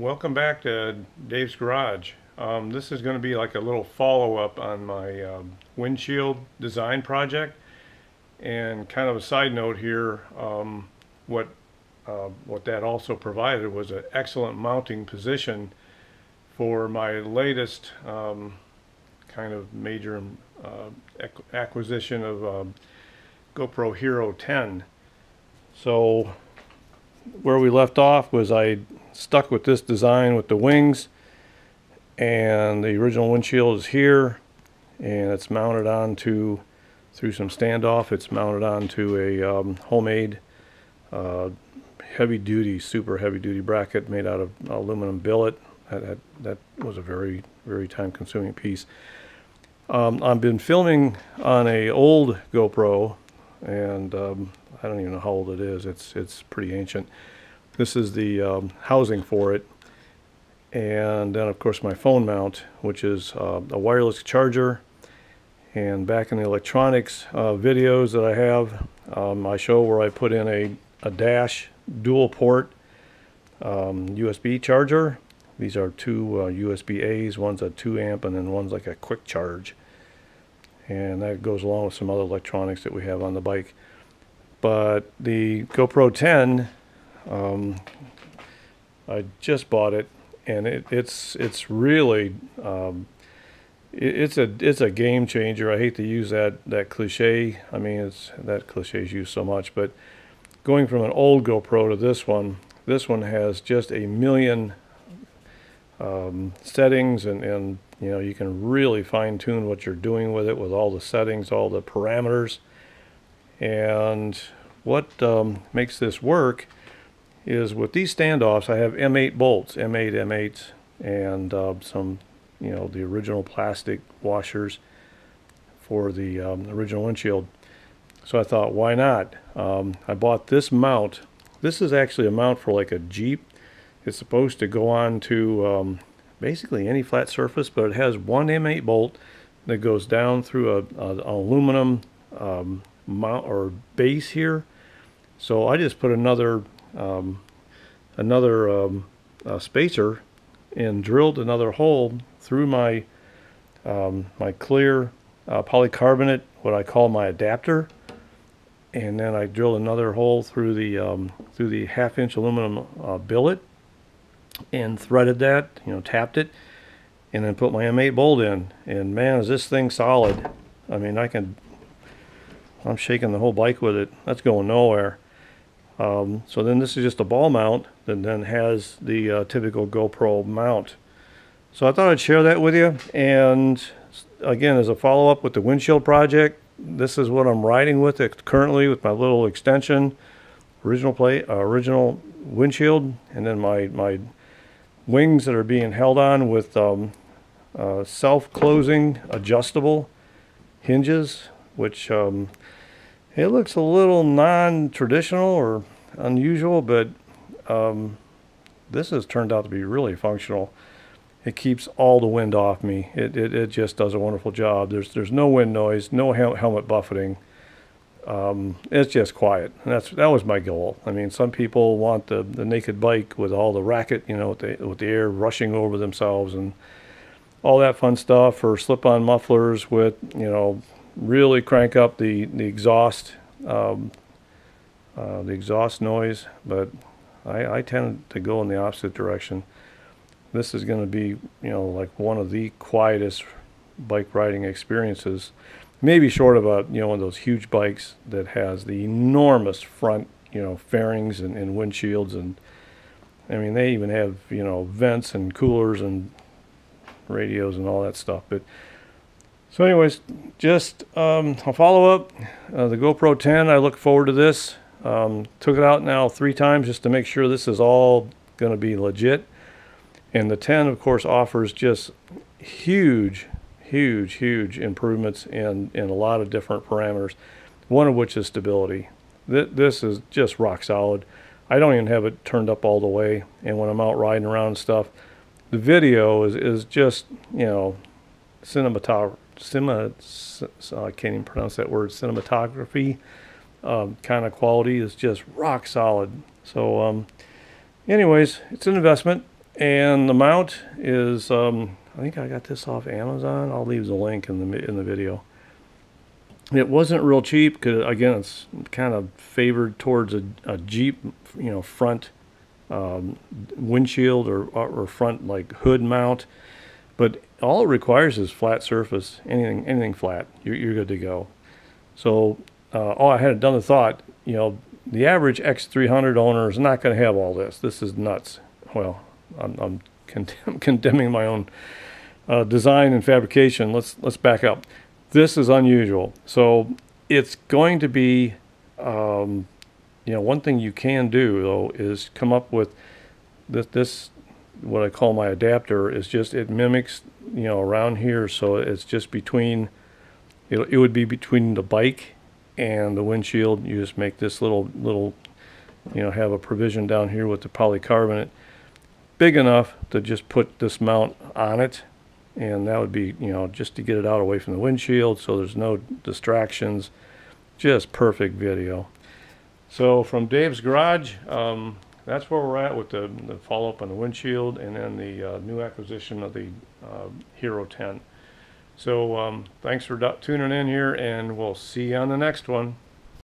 Welcome back to Dave's Garage. This is going to be like a little follow-up on my windshield design project, and kind of a side note here, what that also provided was an excellent mounting position for my latest kind of major acquisition of GoPro Hero 10. So where we left off was I stuck with this design with the wings, and the original windshield is here, and it's mounted onto, through some standoff, it's mounted onto a homemade heavy-duty, super heavy-duty bracket made out of aluminum billet. That was a very, very time-consuming piece. I've been filming on a old GoPro, and I don't even know how old it is. It's pretty ancient. This is the housing for it, and then of course my phone mount, which is a wireless charger. And back in the electronics videos that I have, I show where I put in a dash dual port USB charger. These are two USB A's. One's a 2 amp and then one's like a quick charge, and that goes along with some other electronics that we have on the bike. But the GoPro 10, I just bought it, and it's really it's a game changer. I hate to use that cliche. I mean, that cliche is used so much, but going from an old GoPro to this one has just a million settings, and you know, you can really fine-tune what you're doing with it, with all the settings, all the parameters. And what makes this work is with these standoffs, I have M8 bolts, M8, and some, you know, the original plastic washers for the original windshield. So I thought, why not? I bought this mount. This is actually a mount for like a Jeep. It's supposed to go on to basically any flat surface, but it has one M8 bolt that goes down through an aluminum mount or base here. So I just put another spacer and drilled another hole through my my clear polycarbonate, what I call my adapter, and then I drilled another hole through the 1/2-inch aluminum billet, and threaded that, you know, tapped it, and then put my M8 bolt in. And man, is this thing solid. I mean, I'm shaking the whole bike with it. That's going nowhere. So then this is just a ball mount that then has the typical GoPro mount. So I thought I'd share that with you. And again, as a follow-up with the windshield project, this is what I'm riding with it currently, with my little extension, original windshield, and then my wings that are being held on with self-closing adjustable hinges, which it looks a little non-traditional or unusual, but this has turned out to be really functional. It keeps all the wind off me. It just does a wonderful job. There's no wind noise, no helmet buffeting. It's just quiet, and that was my goal. I mean, some people want the naked bike with all the racket, you know, with the air rushing over themselves and all that fun stuff, or slip-on mufflers with, you know, really crank up the exhaust noise. But I tend to go in the opposite direction. This is going to be, you know, like one of the quietest bike riding experiences, maybe short of a, you know, one of those huge bikes that has the enormous front, you know, fairings and windshields, and I mean, they even have, you know, vents and coolers and radios and all that stuff. But so anyways, just a follow-up. The GoPro 10, I look forward to this. Took it out now 3 times just to make sure this is all going to be legit. And the 10, of course, offers just huge improvements in a lot of different parameters, one of which is stability. This is just rock solid. I don't even have it turned up all the way, and when I'm out riding around and stuff, the video is just, you know, I can't even pronounce that word, cinematography kind of quality is just rock solid. So anyways, it's an investment. And the mount is, I think I got this off Amazon. I'll leave the link in the video. It wasn't real cheap because, again, it's kind of favored towards a Jeep, front windshield or front like hood mount. But all it requires is flat surface. Anything flat, you're good to go. So, I hadn't done the thought. The average X300 owner is not going to have all this. This is nuts. Well, I'm condemning my own design and fabrication. Let's back up. This is unusual. So it's going to be, one thing you can do though is come up with this what I call my adapter is just, it mimics, around here. So it's just between, it would be between the bike and the windshield. You just make this little, have a provision down here with the polycarbonate big enough to just put this mount on it. And that would be, just to get it out away from the windshield so there's no distractions. Just perfect video. So from Dave's Garage, that's where we're at with the follow-up on the windshield and then the new acquisition of the Hero 10. So thanks for tuning in here, and we'll see you on the next one.